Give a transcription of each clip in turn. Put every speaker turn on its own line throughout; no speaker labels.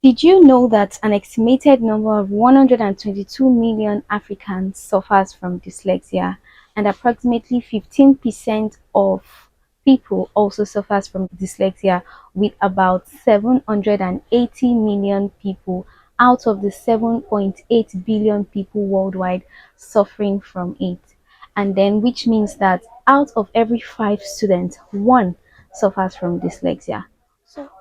Did you know that an estimated number of 122 million Africans suffers from dyslexia, and approximately 15% of people also suffers from dyslexia, with about 780 million people out of the 7.8 billion people worldwide suffering from it. And then which means that out of every 5 students, one suffers from dyslexia.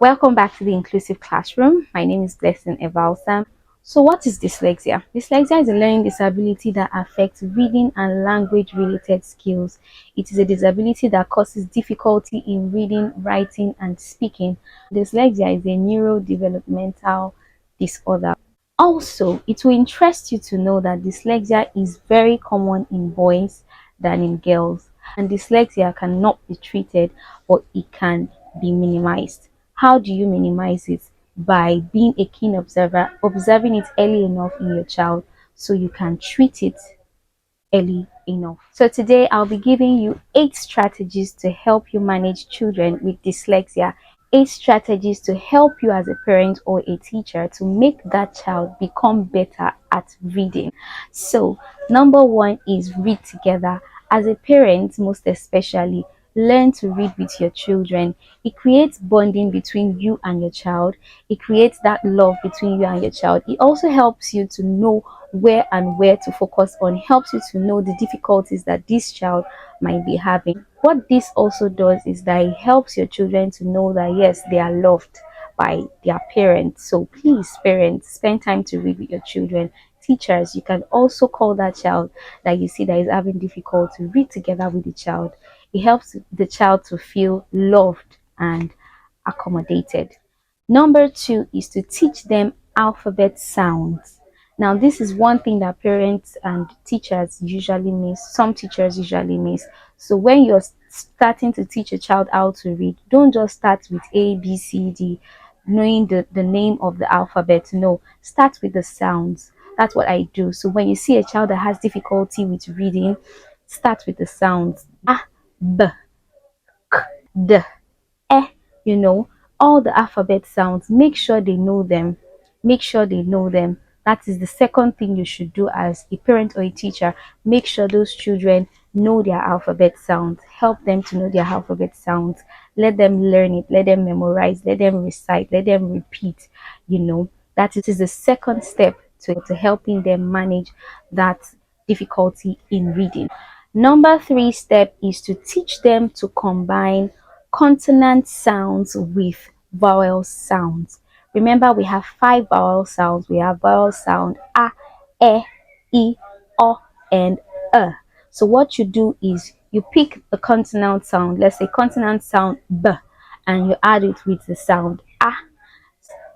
Welcome back to the Inclusive Classroom. My name is Blessing Evalsam. So, what is dyslexia? Dyslexia is a learning disability that affects reading and language related skills. It is a disability that causes difficulty in reading, writing, and speaking. Dyslexia is a neurodevelopmental disorder. Also, it will interest you to know that dyslexia is very common in boys than in girls, and dyslexia cannot be treated, but it can be minimized. How do you minimize it? By being a keen observer, observing it early enough in your child so you can treat it early enough. So today I'll be giving you 8 strategies to help you manage children with dyslexia. 8 strategies to help you as a parent or a teacher to make that child become better at reading. So number one is read together. As a parent, most especially, learn to read with your children. It creates bonding between you and your child. It creates that love between you and your child. It also helps you to know where to focus on, helps you to know the difficulties that this child might be having. What this also does is that it helps your children to know that yes, they are loved by their parents. So please, parents, spend time to read with your children. Teachers, you can also call that child that you see that is having difficulty, read together with the child. It helps the child to feel loved and accommodated. Number two is to teach them alphabet sounds. Now, this is one thing that parents and teachers usually miss. Some teachers usually miss. So when you're starting to teach a child how to read, don't just start with A, B, C, D, knowing the name of the alphabet. No, start with the sounds. That's what I do. So when you see a child that has difficulty with reading, start with the sounds. A, B, D, eh, you know, all the alphabet sounds. Make sure they know them. Make sure they know them. That is the second thing you should do as a parent or a teacher. Make sure those children know their alphabet sounds. Help them to know their alphabet sounds. Let them learn it. Let them memorize. Let them recite. Let them repeat. That is the second step to helping them manage that difficulty in reading. Number three step is to teach them to combine consonant sounds with vowel sounds. Remember, we have 5 vowel sounds. We have vowel sound a, e, o, and So what you do is you pick a consonant sound, let's say consonant sound b, and you add it with the sound a.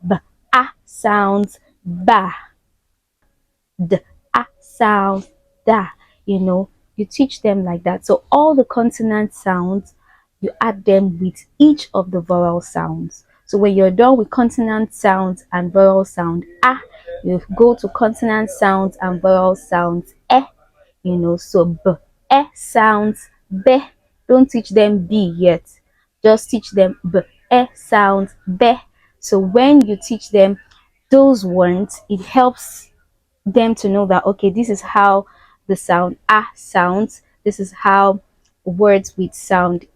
B, a sounds ba. D, a sounds da. You teach them like that. So all the consonant sounds, you add them with each of the vowel sounds. So when you're done with consonant sounds and vowel sound a, you go to consonant sounds and vowel sounds so b, sounds b. Don't teach them b yet. Just teach them b, sounds b. So when you teach them those words, it helps them to know that okay, this is how the sound a sounds, this is how words with sound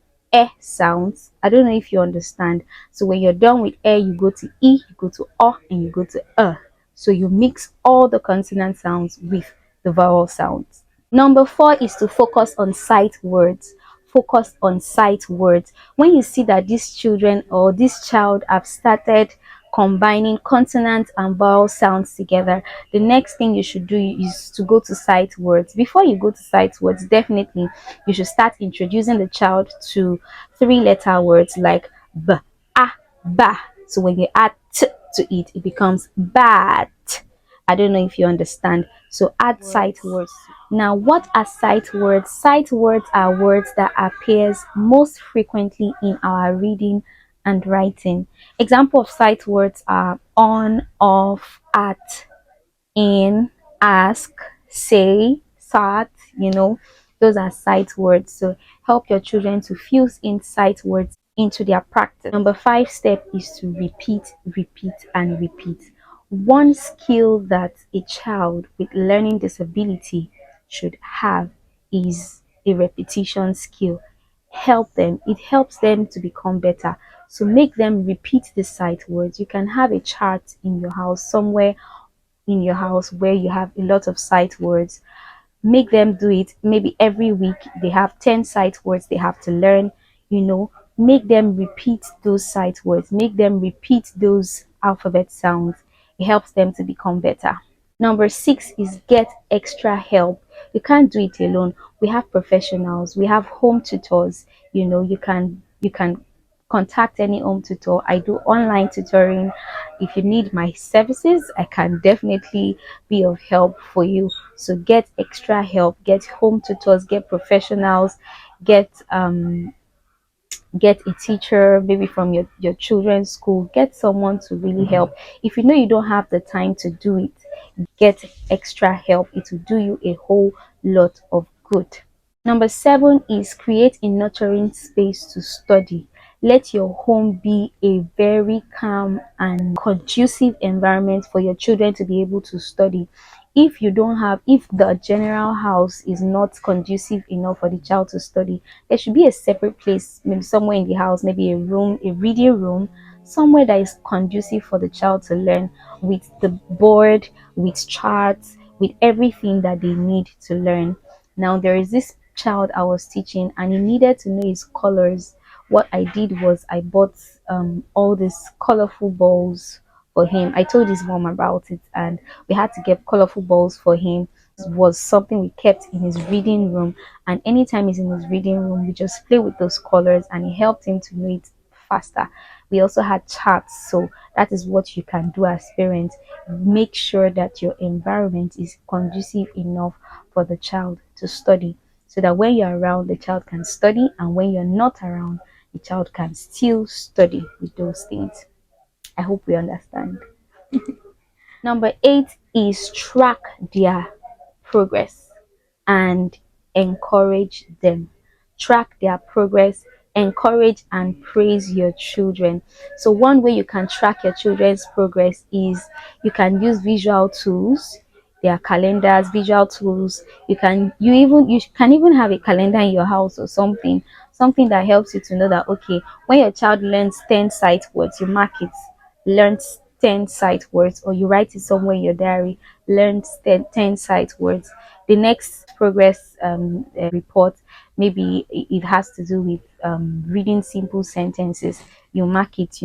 sounds. I don't know if you understand. So when you're done with you go to e, you go to o, and you go to so you mix all the consonant sounds with the vowel sounds. Number four is to focus on sight words. Focus on sight words. When you see that these children or this child have started combining consonant and vowel sounds together, the next thing you should do is to go to sight words. Before you go to sight words, definitely you should start introducing the child to 3-letter words like b, a, ba. So when you add t to it, it becomes bat. I don't know if you understand. So add sight words. Now, what are sight words? Sight words are words that appears most frequently in our reading and writing. Example of sight words are on, off, at, in, ask, say, sat, those are sight words. So help your children to fuse in sight words into their practice. Number 5 step is to repeat, repeat, and repeat. One skill that a child with learning disability should have is a repetition skill. Help them, it helps them to become better. So make them repeat the sight words. You can have a chart in your house, somewhere in your house where you have a lot of sight words. Make them do it maybe every week. They have 10 sight words they have to learn. Make them repeat those sight words, make them repeat those alphabet sounds. It helps them to become better. Number 6 is get extra help. You can't do it alone. We have professionals, we have home tutors. You can contact any home tutor. I do online tutoring. If you need my services, I can definitely be of help for you. So get extra help, get home tutors, get professionals, get get a teacher, maybe from your children's school. Get someone to really help. If you know you don't have the time to do it, get extra help. It will do you a whole lot of good. Number 7 is create a nurturing space to study. Let your home be a very calm and conducive environment for your children to be able to study. If the general house is not conducive enough for the child to study, there should be a separate place, maybe somewhere in the house, maybe a room, a reading room, somewhere that is conducive for the child to learn, with the board, with charts, with everything that they need to learn. Now, there is this child I was teaching, and he needed to know his colors. What I did was I bought all these colorful balls for him. I told his mom about it, and we had to get colorful balls for him. It was something we kept in his reading room, and anytime he's in his reading room, we just play with those colors, and it helped him to know it faster. We also had charts, so that is what you can do as parents. Make sure that your environment is conducive enough for the child to study, so that when you're around, the child can study, and when you're not around, the child can still study with those things. I hope we understand. Number 8 is track their progress and encourage them. Track their progress, encourage and praise your children. So one way you can track your children's progress is you can use visual tools. There are calendars, visual tools. You can even have a calendar in your house, or something that helps you to know that, okay, when your child learns 10 sight words, you mark it, learns 10 sight words, or you write it somewhere in your diary, learns 10 sight words. The next progress report, maybe it has to do with reading simple sentences. You mark it,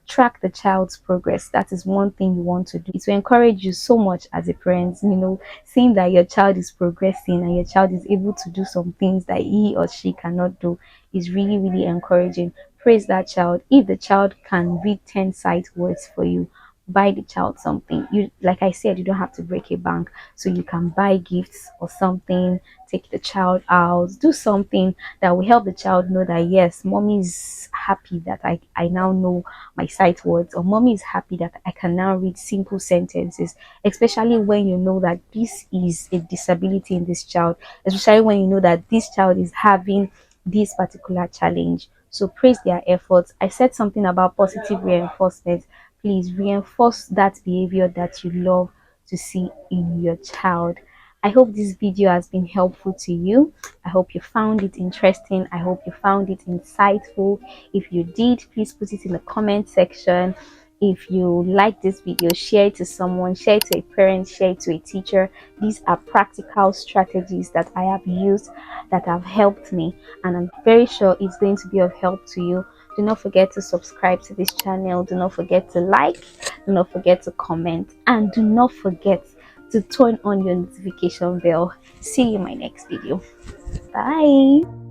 track the child's progress. That is one thing you want to do. It will encourage you so much as a parent, seeing that your child is progressing and your child is able to do some things that he or she cannot do is really, really encouraging. Praise that child. If the child can read 10 sight words for you, buy the child something. You, like I said, you don't have to break a bank, so you can buy gifts or something, take the child out, do something that will help the child know that, yes, mommy is happy that I now know my sight words, or mommy is happy that I can now read simple sentences. Especially when you know that this is a disability in this child, especially when you know that this child is having this particular challenge. So praise their efforts. I said something about positive reinforcement. Please reinforce that behavior that you love to see in your child. I hope this video has been helpful to you. I hope you found it interesting. I hope you found it insightful. If you did, please put it in the comment section. If you like this video, share it to someone, share it to a parent, share it to a teacher. These are practical strategies that I have used that have helped me, and I'm very sure it's going to be of help to you. Do not forget to subscribe to this channel. Do not forget to like. Do not forget to comment. And do not forget to turn on your notification bell. See you in my next video. Bye.